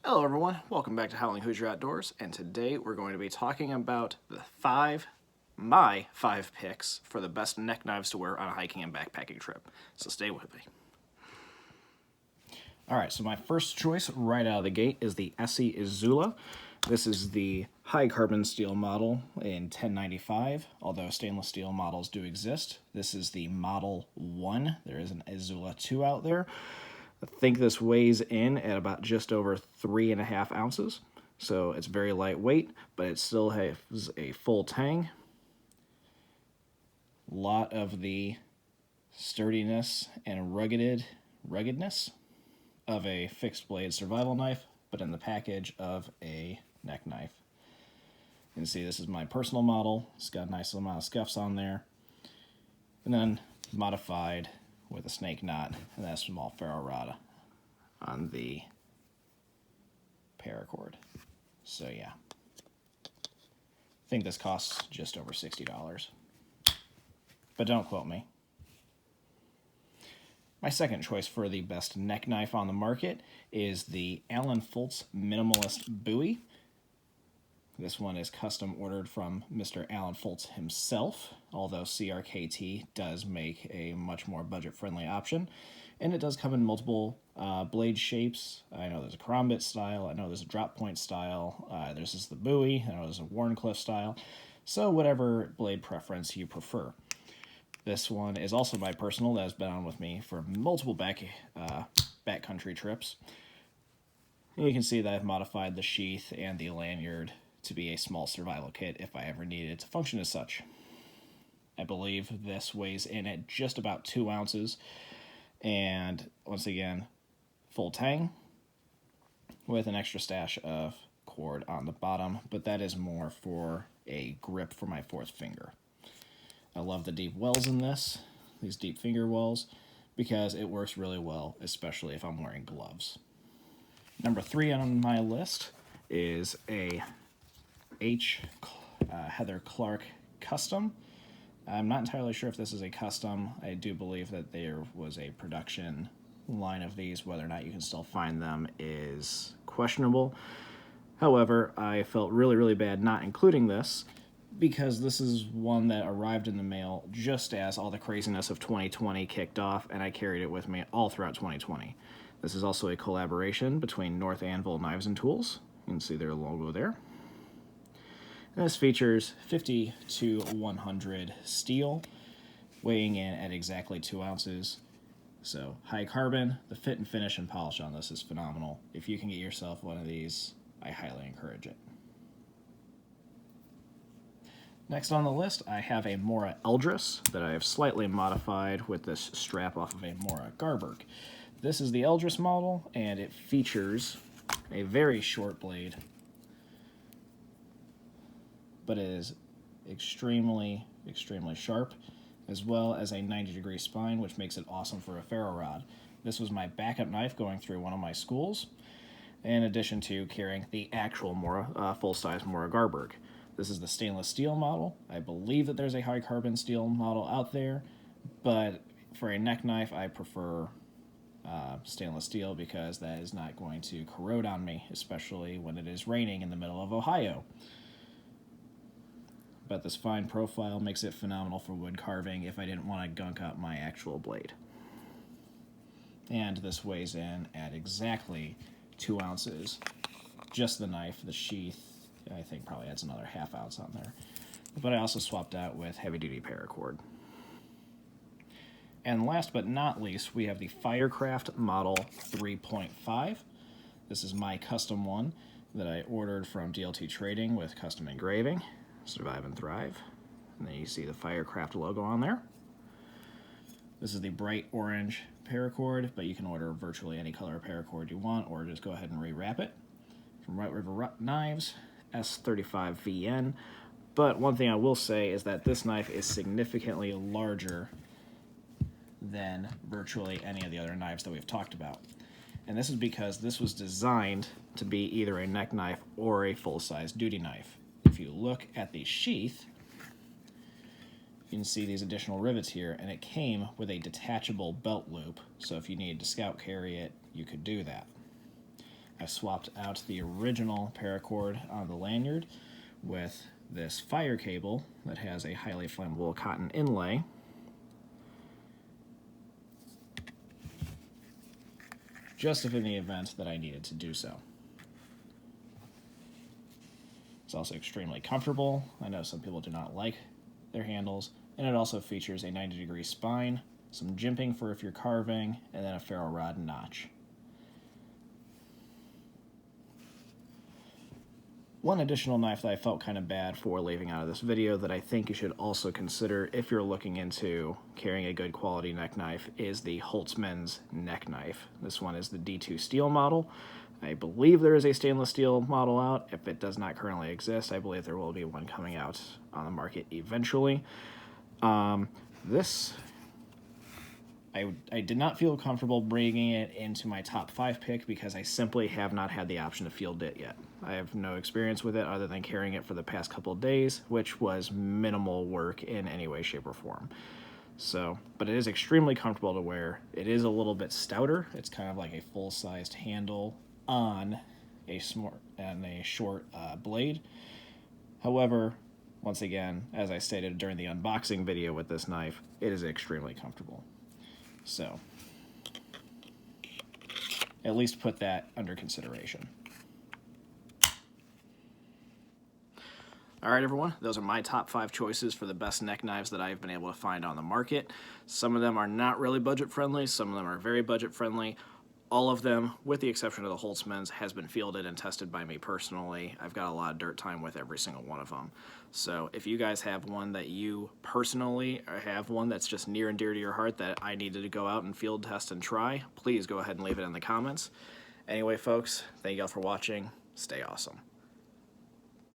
Hello everyone, welcome back to Howling Hoosier Outdoors, and today we're going to be talking about my five picks for the best neck knives to wear on a hiking and backpacking trip. So stay with me. Alright, so my first choice right out of the gate is the ESEE Zula. This is the high carbon steel model in 1095, although stainless steel models do exist. This is the Model 1. There is an Zula 2 out there. I think this weighs in at about just over 3.5 ounces. So it's very lightweight, but it still has a full tang. A lot of the sturdiness and ruggedness of a fixed blade survival knife, but in the package of a neck knife. You can see this is my personal model. It's got a nice amount of scuffs on there. And then modified with a snake knot and that small ferro rod on the paracord. So yeah, I think this costs just over $60, but don't quote me. My second choice for the best neck knife on the market is the Fultz Minimalist Bowie. This one is custom ordered from Mr. Alan Fultz himself, although CRKT does make a much more budget-friendly option. And it does come in multiple blade shapes. I know there's a karambit style, I know there's a drop point style, there's just the Bowie, I know there's a Warncliffe style. So whatever blade preference you prefer. This one is also my personal that has been on with me for multiple backcountry trips. And you can see that I've modified the sheath and the lanyard to be a small survival kit if I ever needed it to function as such. I believe this weighs in at just about 2 ounces, and once again, full tang with an extra stash of cord on the bottom, but that is more for a grip for my fourth finger. I love the deep wells in this, these deep finger wells, because it works really well, especially if I'm wearing gloves. Number 3 on my list is a Heather Clark Custom. I'm not entirely sure if this is a custom. I do believe that there was a production line of these. Whether or not you can still find them is questionable. However, I felt really bad not including this because this is one that arrived in the mail just as all the craziness of 2020 kicked off, and I carried it with me all throughout 2020. This is also a collaboration between North Anvil Knives and Tools. You can see their logo there. And this features 50 to 100 steel, weighing in at exactly 2 ounces. So high carbon, the fit and finish and polish on this is phenomenal. If you can get yourself one of these, I highly encourage it. Next on the list, I have a Mora Eldritch that I have slightly modified with this strap off of a Mora Garberg. This is the Eldritch model, and it features a very short blade, but it is extremely sharp, as well as a 90-degree spine, which makes it awesome for a ferro rod. This was my backup knife going through one of my schools, in addition to carrying the actual Mora, full-size Mora Garberg. This is the stainless steel model. I believe that there's a high carbon steel model out there, but for a neck knife, I prefer stainless steel because that is not going to corrode on me, especially when it is raining in the middle of Ohio. But this fine profile makes it phenomenal for wood carving if I didn't want to gunk up my actual blade. And this weighs in at exactly 2 ounces. Just the knife, the sheath, I think probably adds another ½ ounce on there. But I also swapped out with heavy-duty paracord. And last but not least, we have the Firecraft Model 3.5. This is my custom one that I ordered from DLT Trading with custom engraving. Survive and Thrive. And then you see the Firecraft logo on there. This is the bright orange paracord, but you can order virtually any color of paracord you want, or just go ahead and rewrap it. From White River Knives, S35VN. But one thing I will say is that this knife is significantly larger than virtually any of the other knives that we've talked about. And this is because this was designed to be either a neck knife or a full-size duty knife. If you look at the sheath, you can see these additional rivets here, and it came with a detachable belt loop, so if you needed to scout carry it, you could do that. I swapped out the original paracord on the lanyard with this fire cable that has a highly flammable cotton inlay. Just if in the event that I needed to do so. It's also extremely comfortable. I know some people do not like their handles, and it also features a 90-degree spine, some jimping for if you're carving, and then a ferro rod notch. One additional knife that I felt kind of bad for leaving out of this video that I think you should also consider if you're looking into carrying a good quality neck knife is the Holtzmans neck knife. This one is the D2 steel model. I believe there is a stainless steel model out. If it does not currently exist, I believe there will be one coming out on the market eventually. I did not feel comfortable bringing it into my top 5 pick because I simply have not had the option to field it yet. I have no experience with it other than carrying it for the past couple of days, which was minimal work in any way, shape, or form. So, but it is extremely comfortable to wear. It is a little bit stouter. It's kind of like a full-sized handle on a short blade. However, once again, as I stated during the unboxing video with this knife, it is extremely comfortable. So, at least put that under consideration. Alright everyone, those are my top 5 choices for the best neck knives that I've been able to find on the market. Some of them are not really budget friendly, some of them are very budget friendly. All of them, with the exception of the Holtzmans, has been fielded and tested by me personally. I've got a lot of dirt time with every single one of them. So if you guys have one that you personally have one that's just near and dear to your heart that I needed to go out and field test and try, please go ahead and leave it in the comments. Anyway, folks, thank you all for watching. Stay awesome.